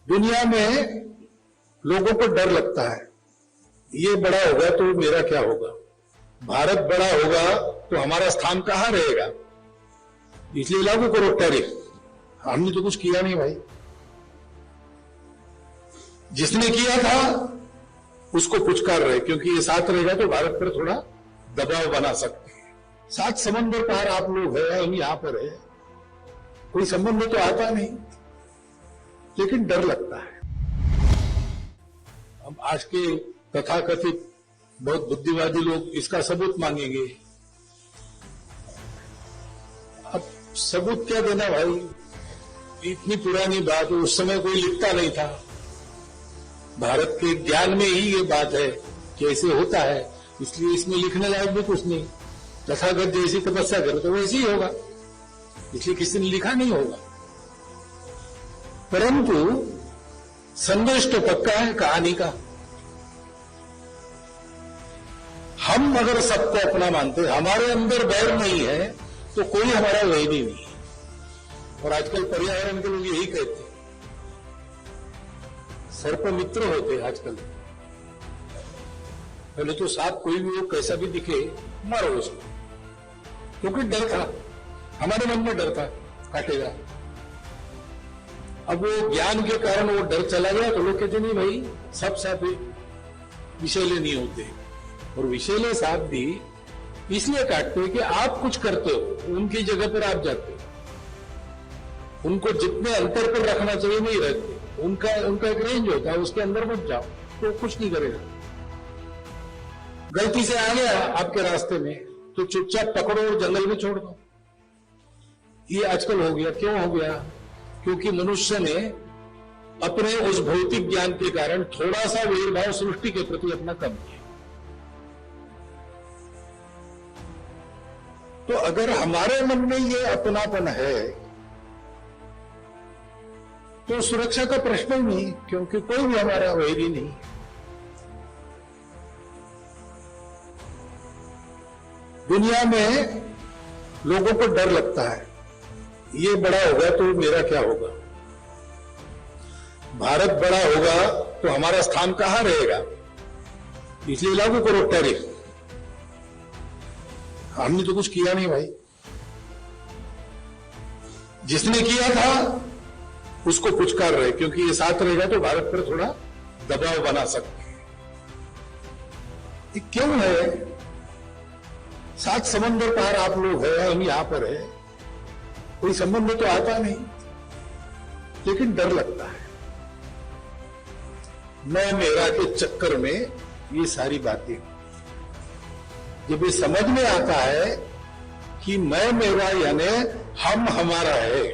दुनिया में लोगों को डर लगता है, ये बड़ा होगा तो मेरा क्या होगा, भारत बड़ा होगा तो हमारा स्थान कहां रहेगा, इसलिए लागू करो टैरिफ। हमने तो कुछ किया नहीं भाई, जिसने किया था उसको पुचकार रहे, क्योंकि ये साथ रहेगा तो भारत पर थोड़ा दबाव बना सकते हैं। सात समंदर पार आप लोग हैं, हम यहां पर है, कोई संबंध तो आता नहीं, लेकिन डर लगता है। अब आज के तथाकथित बहुत बुद्धिवादी लोग इसका सबूत मांगेंगे। अब सबूत क्या देना भाई, इतनी पुरानी बात, उस समय कोई लिखता नहीं था, भारत के ज्ञान में ही ये बात है कि ऐसे होता है, इसलिए इसमें लिखने लायक भी कुछ नहीं। तथागत जैसी तपस्या करे तो वैसे ही होगा, इसलिए किसी ने लिखा नहीं होगा। परंतु संदेश तो पक्का है कहानी का। हम अगर सबको अपना मानते, हमारे अंदर बैर नहीं है तो कोई हमारा वैरी नहीं है। और आजकल पर्यावरण के लोग यही कहते हैं, सर्प मित्र होते आजकल। पहले तो सांप कोई भी हो, कैसा भी दिखे, मारो उसको, क्योंकि डर था, हमारे मन में डर था काटेगा। अब वो ज्ञान के कारण वो डर चला गया तो लोग कहते नहीं भाई सब सांप विषैले नहीं होते। और विषैले सांप भी इसलिए काटते हैं कि आप कुछ करते हो, उनकी जगह पर आप जाते हो, उनको जितने अंतर पर रखना चाहिए नहीं रखते, उनका एक रेंज होता है, उसके अंदर मत जाओ तो कुछ नहीं करेगा। गलती से आ गया आपके रास्ते में तो चुपचाप पकड़ो और जंगल में छोड़ दो। ये आजकल हो गया। क्यों हो गया? क्योंकि मनुष्य ने अपने उस भौतिक ज्ञान के कारण थोड़ा सा भेदभाव सृष्टि के प्रति अपना कम किया। तो अगर हमारे मन में ये अपनापन है तो सुरक्षा का प्रश्न ही नहीं, क्योंकि कोई भी हमारा वैरी नहीं। दुनिया में लोगों को डर लगता है, ये बड़ा होगा तो मेरा क्या होगा, भारत बड़ा होगा तो हमारा स्थान कहां रहेगा, इसलिए लागू करो टैरिफ। हमने तो कुछ किया नहीं भाई, जिसने किया था उसको पुचकार रहे, क्योंकि ये साथ रहेगा तो भारत पर थोड़ा दबाव बना सकते हैं। ये क्यों है? सात समंदर पार आप लोग हैं, हम यहां पर है, कोई संबंध तो आता नहीं, लेकिन डर लगता है। मैं मेरा के चक्कर में ये सारी बातें, जब ये समझ में आता है कि मैं मेरा यानी हम हमारा है,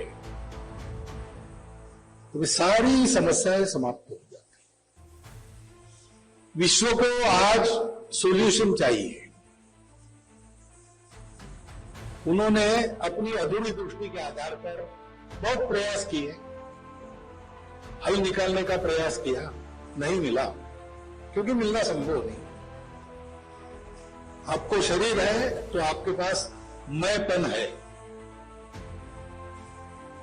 तो वे सारी समस्याएं समाप्त हो जाती। विश्व को आज सॉल्यूशन चाहिए। उन्होंने अपनी अधूरी दृष्टि के आधार पर बहुत प्रयास किए, हल निकालने का प्रयास किया, नहीं मिला, क्योंकि मिलना संभव नहीं। आपको शरीर है तो आपके पास मैंपन है,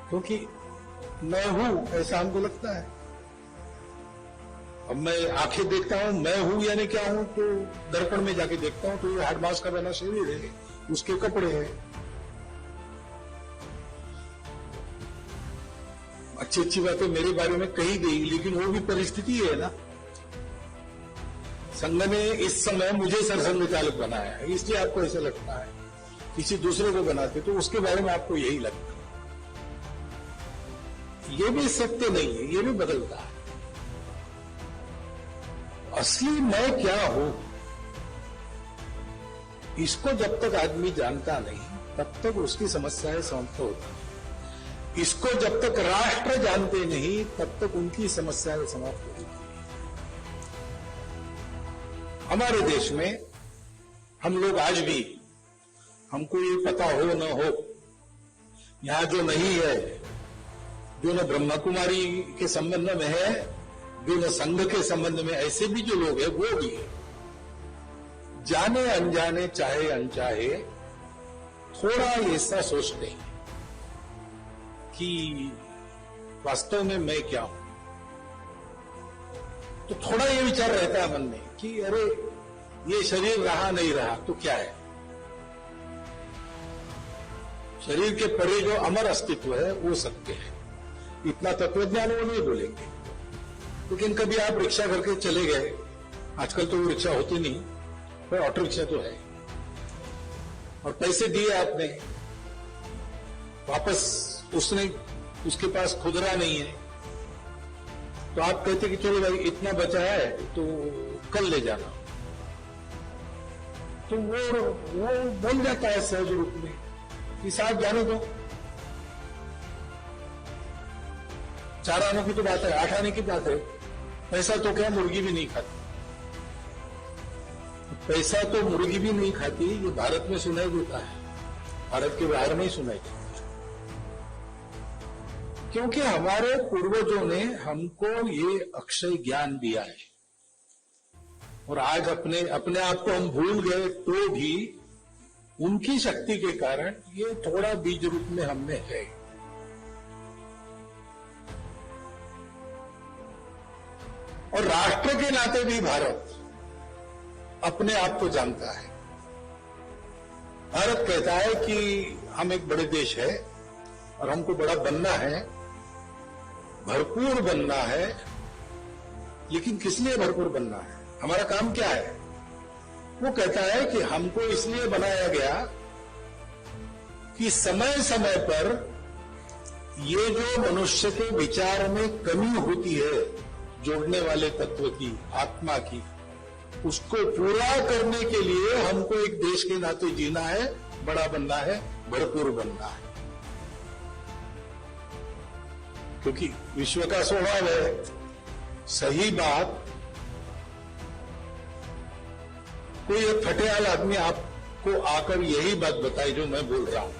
क्योंकि मैं हूं ऐसा हमको लगता है। अब मैं आंखें देखता हूं, मैं हूं यानी क्या हूं, तो दर्पण में जाके देखता हूं तो ये हाड मांस का बना शरीर है, उसके कपड़े हैं, अच्छी अच्छी बातें मेरे बारे में कही गई, लेकिन वो भी परिस्थिति है ना। संघ ने इस समय मुझे सरसंघ चालक बनाया है, इसलिए आपको ऐसा लगता है। किसी दूसरे को बनाते तो उसके बारे में आपको यही लगता है। ये भी सत्य नहीं है, ये भी बदलता है। असली मैं क्या हूं, इसको जब तक आदमी जानता नहीं तब तक उसकी समस्याएं समाप्त होती। इसको जब तक राष्ट्र जानते नहीं तब तक उनकी समस्याएं समाप्त होती। हमारे देश में हम लोग आज भी, हमको ये पता हो न हो, यहां जो नहीं है, जो न ब्रह्मा कुमारी के संबंध में है, जो न संघ के संबंध में, ऐसे भी जो लोग हैं वो भी है। जाने अनजाने चाहे अनचाहे थोड़ा ऐसा सोचते हैं कि वास्तव में मैं क्या हूं, तो थोड़ा ये विचार रहता है मन में कि अरे ये शरीर रहा नहीं रहा तो क्या है, शरीर के परे जो अमर अस्तित्व है वो सत्य है। इतना तत्वज्ञान वो नहीं बोलेंगे, लेकिन कभी आप रिक्शा करके चले गए, आजकल तो वो रिक्शा होती नहीं, पर ऑटो रिक्शा तो है, और पैसे दिए आपने, वापस उसके पास खुदरा नहीं है, तो आप कहते कि चलो भाई इतना बचा है तो कल ले जाना, तो वो बन जाता है सहज रूप में कि साथ जाने दो। 4 आने की तो बात है, 8 आने की बात है, पैसा तो क्या मुर्गी भी नहीं खाती, पैसा तो मुर्गी भी नहीं खाती, ये भारत में सुनाई देता है, भारत के बाहर नहीं सुनाई देता, क्योंकि हमारे पूर्वजों ने हमको ये अक्षय ज्ञान दिया है, और आज अपने आप को हम भूल गए तो भी उनकी शक्ति के कारण ये थोड़ा बीज रूप में हमने है। और राष्ट्र के नाते भी भारत अपने आप को जानता है। भारत कहता है कि हम एक बड़े देश है और हमको बड़ा बनना है, भरपूर बनना है, लेकिन किस लिए भरपूर बनना है, हमारा काम क्या है? वो कहता है कि हमको इसलिए बनाया गया कि समय समय पर ये जो मनुष्य के विचार में कमी होती है, जोड़ने वाले तत्व की, आत्मा की, उसको पूरा करने के लिए हमको एक देश के नाते जीना है, बड़ा बनना है, भरपूर बनना है। क्योंकि विश्व का स्वभाव है, सही बात कोई एक फटेहाल आदमी आपको आकर यही बात बताई जो मैं बोल रहा हूं,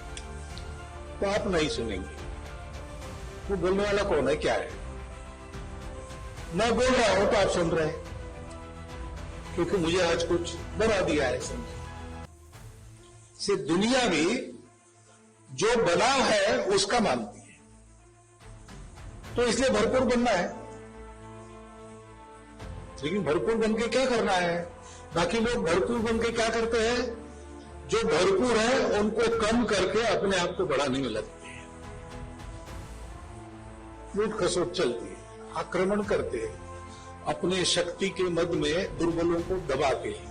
तो आप नहीं सुनेंगे। वो बोलने वाला कौन है, क्या है? मैं बोल रहा हूं तो आप सुन रहे हैं, क्योंकि मुझे आज कुछ बना दिया है। समझे, से दुनिया भी जो बना है उसका मानती है, तो इसलिए भरपूर बनना है। लेकिन भरपूर बन के क्या करना है? बाकी लोग भरपूर बन के क्या करते हैं? जो भरपूर है उनको कम करके अपने आप को बढ़ाने में लगते हैं, लूट खसोट चलती है, आक्रमण करते हैं, अपने शक्ति के मद में दुर्बलों को दबाते हैं।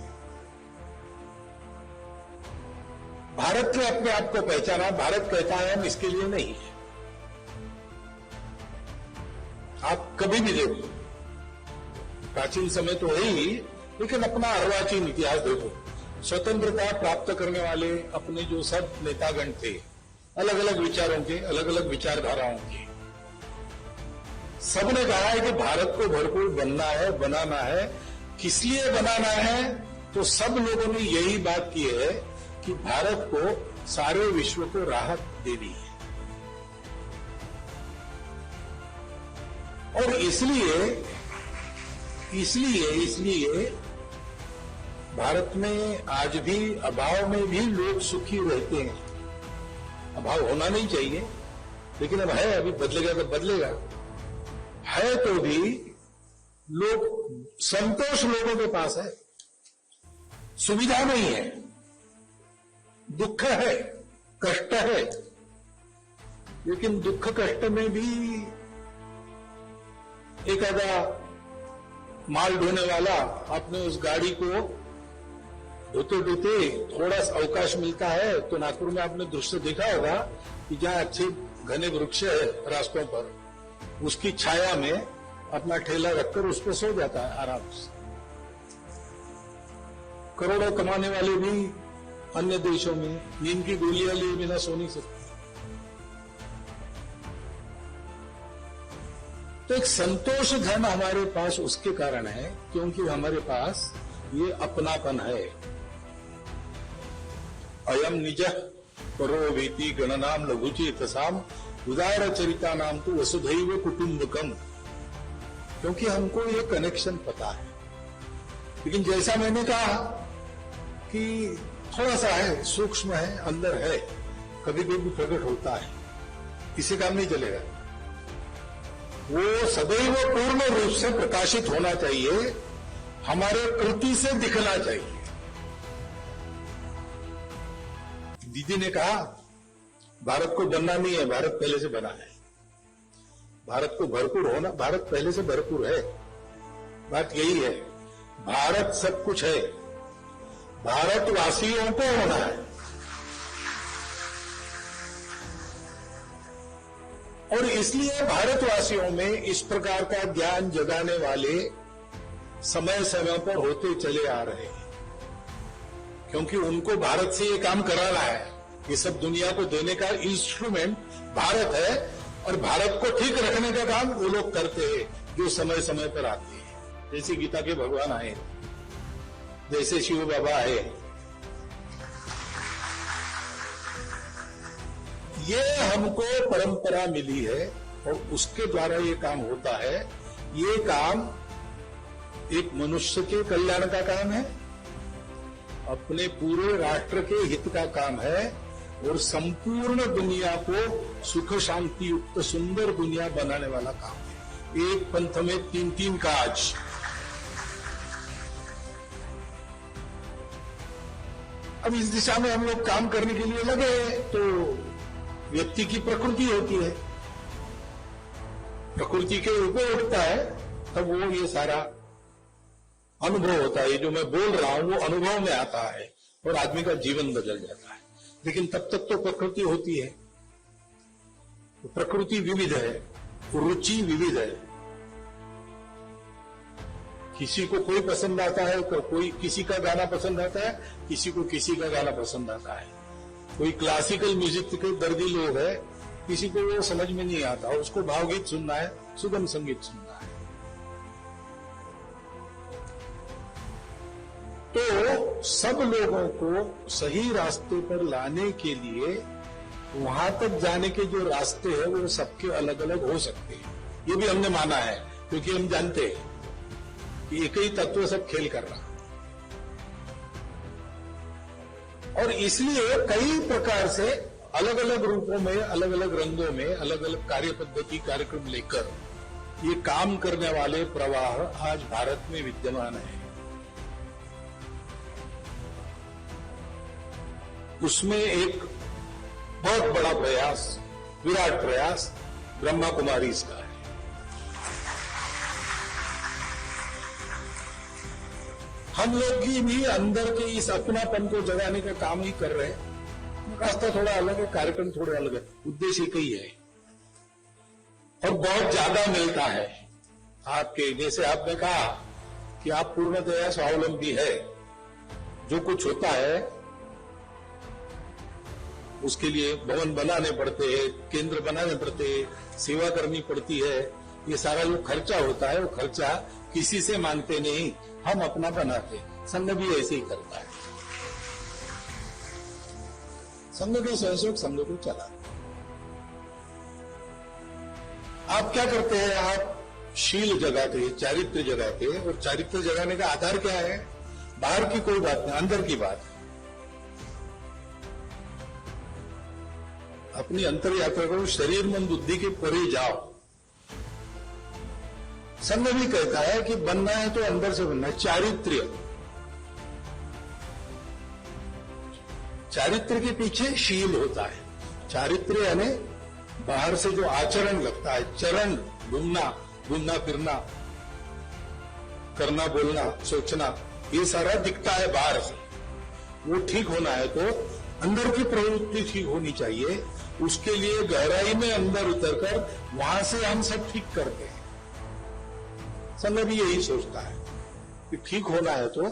भारत ने अपने आप को पहचाना, भारत कहता है हम इसके लिए नहीं है। आप कभी भी देखो, प्राचीन समय तो है ही, लेकिन अपना अर्वाचीन इतिहास देखो, स्वतंत्रता प्राप्त करने वाले अपने जो सब नेतागण थे, अलग अलग विचारों के, अलग अलग विचारधाराओं के, सबने कहा है कि भारत को भरपूर बनना है, बनाना है। किस लिए बनाना है? तो सब लोगों ने यही बात की है कि भारत को सारे विश्व को राहत देनी है, और इसलिए भारत में आज भी अभाव में भी लोग सुखी रहते हैं। अभाव होना नहीं चाहिए, लेकिन अब है, अभी बदलेगा तो बदलेगा। है तो भी लोग, संतोष लोगों के पास है, सुविधा नहीं है, दुख है, कष्ट है, लेकिन दुख कष्ट में भी एक आधा माल ढोने वाला अपने उस गाड़ी को धोते धोते थोड़ा सा अवकाश मिलता है, तो नागपुर में आपने दृश्य देखा होगा कि जहां अच्छे घने वृक्ष है रास्तों पर, उसकी छाया में अपना ठेला रखकर उस पर सो जाता है आराम से। करोड़ों कमाने वाले भी अन्य देशों में नींद की गोलियां लिए बिना सो नहीं सकते। तो एक संतोष धन हमारे पास उसके कारण है क्योंकि हमारे पास ये अपनापन है। अयम निज परो वेति गणनाम लघुचेतसाम उदार चरिता नाम तो वसुधैव कुटुंबकम, क्योंकि हमको ये कनेक्शन पता है। लेकिन जैसा मैंने कहा कि थोड़ा सा है, सूक्ष्म है, अंदर है, कभी कभी प्रकट होता है, इसे काम नहीं चलेगा। वो सदैव पूर्ण रूप से प्रकाशित होना चाहिए, हमारे कृति से दिखना चाहिए। दीदी ने कहा भारत को बनना नहीं है, भारत पहले से बना है। भारत को भरपूर होना, भारत पहले से भरपूर है। बात यही है, भारत सब कुछ है, भारतवासियों को होना है। और इसलिए भारतवासियों में इस प्रकार का ज्ञान जगाने वाले समय समय पर होते चले आ रहे हैं, क्योंकि उनको भारत से ये काम कराना है। ये सब दुनिया को देने का इंस्ट्रूमेंट भारत है, और भारत को ठीक रखने का काम वो लोग करते हैं जो समय समय पर आते हैं। जैसे गीता के भगवान आए, जैसे शिव बाबा आए, ये हमको परंपरा मिली है और उसके द्वारा ये काम होता है। ये काम एक मनुष्य के कल्याण का काम है, अपने पूरे राष्ट्र के हित का काम है, और संपूर्ण दुनिया को सुख शांति युक्त सुंदर दुनिया बनाने वाला काम है। एक पंथ में तीन तीन काज। अब इस दिशा में हम लोग काम करने के लिए लगे, तो व्यक्ति की प्रकृति होती है, प्रकृति के ऊपर उठता है, तब वो ये सारा अनुभव होता है। जो मैं बोल रहा हूं वो अनुभव में आता है और आदमी का जीवन बदल जाता है। लेकिन तब तक तो प्रकृति होती है, तो प्रकृति विविध है, रुचि विविध है। किसी को कोई पसंद आता है, कोई किसी का गाना पसंद आता है, किसी को किसी का गाना पसंद आता है। कोई क्लासिकल म्यूजिक के दर्दी लोग है, किसी को वो समझ में नहीं आता, उसको भावगीत सुनना है, सुगम संगीत सुनना है। तो सब लोगों को सही रास्ते पर लाने के लिए वहां तक जाने के जो रास्ते हैं वो सबके अलग अलग हो सकते हैं। ये भी हमने माना है, क्योंकि हम जानते हैं कि एक ही तत्व सब खेल कर रहा, और इसलिए कई प्रकार से अलग अलग रूपों में, अलग अलग रंगों में, अलग अलग कार्य पद्धति कार्यक्रम लेकर ये काम करने वाले प्रवाह आज भारत में विद्यमान है। उसमें एक बहुत बड़ा प्रयास, विराट प्रयास ब्रह्मा कुमारीज का है। हम लोग भी अंदर के इस अपनापन को जगाने का काम ही कर रहे हैं। रास्ता थोड़ा अलग है, कार्यक्रम थोड़ा अलग है, उद्देश्य एक ही है और बहुत ज्यादा मिलता है आपके। जैसे आपने कहा कि आप पूर्णतया स्वावलंबी है, जो कुछ होता है उसके लिए भवन बनाने पड़ते हैं, केंद्र बनाने पड़ते हैं, सेवा करनी पड़ती है। ये सारा जो खर्चा होता है वो खर्चा किसी से मांगते नहीं, हम अपना बनाते। संघ भी ऐसे ही करता है, संघ के सहयोग संघ को चलाते। आप क्या करते हैं? आप शील जगाते हैं, चारित्र जगाते हैं। और चारित्र जगाने का आधार क्या है? बाहर की कोई बात नहीं, अंदर की बात है। अपनी अंतर यात्रा करो, शरीर मन बुद्धि के परे जाओ। संघ भी कहता है कि बनना है तो अंदर से बनना है। चारित्र्य, चारित्र के पीछे शील होता है। चारित्र यानी बाहर से जो आचरण लगता है, चरण, घूमना फिरना, करना बोलना सोचना, ये सारा दिखता है बाहर से। वो ठीक होना है तो अंदर की प्रवृत्ति ठीक होनी चाहिए। उसके लिए गहराई में अंदर उतरकर वहां से हम सब ठीक करते हैं। संघ भी यही सोचता है कि ठीक होना है तो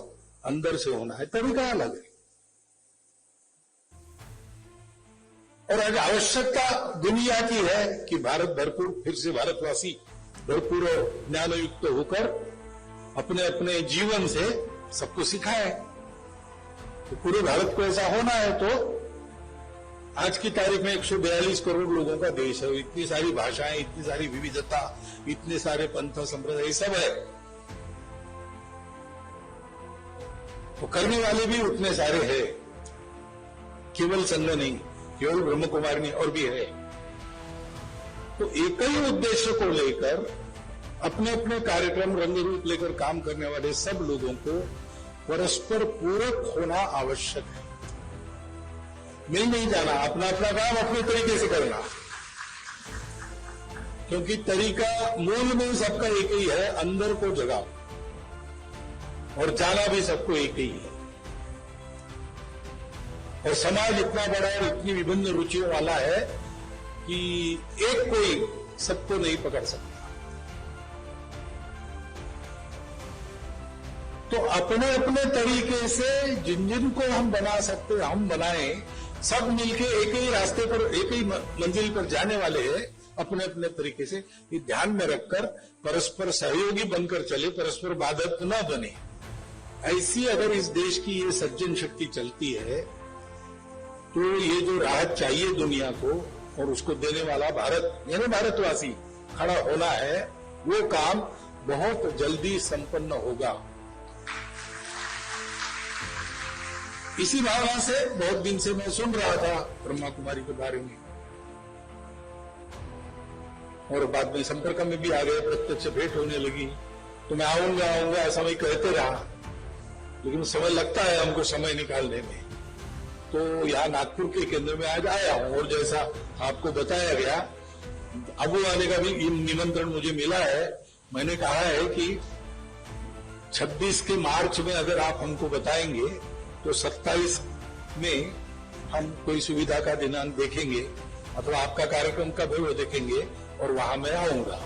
अंदर से होना है, तभी कहां लगे। और आज आवश्यकता दुनिया की है कि भारत भरपूर, फिर से भारतवासी भरपूर और ज्ञानयुक्त होकर अपने अपने जीवन से सबको सिखाए। तो पूरे भारत को ऐसा होना है तो आज की तारीख में 142 करोड़ लोगों का देश है, इतनी सारी भाषाएं, इतनी सारी विविधता, इतने सारे पंथ संप्रदाय सब है, तो करने वाले भी उतने सारे हैं। केवल संघ नहीं, केवल ब्रह्म कुमारी नहीं, और भी है। तो एक ही उद्देश्य को लेकर अपने अपने कार्यक्रम रंग रूप लेकर काम करने वाले सब लोगों को परस्पर पूरक होना आवश्यक है। मिल नहीं जाना, अपना अपना काम अपने तरीके से करना, क्योंकि तरीका मूल में सबका एक ही है, अंदर को जगाओ, और जाना भी सबको एक ही है। और समाज इतना बड़ा और इतनी विभिन्न रुचियों वाला है कि एक कोई सबको नहीं पकड़ सकता। तो अपने अपने तरीके से जिन जिन को हम बना सकते हम बनाएं, सब मिलके एक ही रास्ते पर एक ही मंजिल पर जाने वाले हैं, अपने अपने तरीके से ये ध्यान में रखकर परस्पर सहयोगी बनकर चले, परस्पर बाधक न बने। ऐसी अगर इस देश की ये सज्जन शक्ति चलती है तो ये जो राहत चाहिए दुनिया को और उसको देने वाला भारत यानी भारतवासी खड़ा होना है, वो काम बहुत जल्दी संपन्न होगा। इसी भावना से बहुत दिन से मैं सुन रहा था ब्रह्मा कुमारी के बारे में, और बाद में संपर्क में भी आ गए, प्रत्यक्ष भेंट होने लगी। तो मैं आऊंगा ऐसा मैं कहते रहा, लेकिन समय लगता है हमको समय निकालने में। तो यहाँ नागपुर के केंद्र में आज आया हूं, और जैसा आपको बताया गया, अबू आने का भी निमंत्रण मुझे मिला है। मैंने कहा है कि 26 के मार्च में अगर आप हमको बताएंगे तो 27 में हम कोई सुविधा का दिनांक देखेंगे अथवा आपका कार्यक्रम का भी वो देखेंगे, और वहां मैं आऊंगा।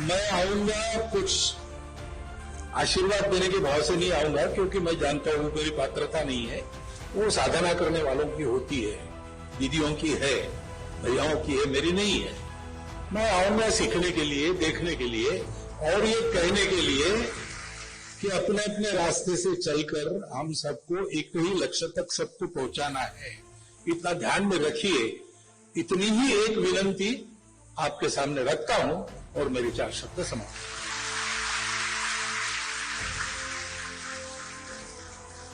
मैं आऊंगा कुछ आशीर्वाद देने के भाव से नहीं आऊंगा, क्योंकि मैं जानता हूं मेरी पात्रता नहीं है, वो साधना करने वालों की होती है, दीदियों की है, भैयाओं की है, मेरी नहीं है। मैं आऊंगा सीखने के लिए, देखने के लिए, और ये कहने के लिए कि अपने अपने रास्ते से चलकर हम सबको एक ही लक्ष्य तक सबको पहुंचाना है। इतना ध्यान में रखिए। इतनी ही एक विनंती आपके सामने रखता हूं और मेरी 4 शब्द समाप्त।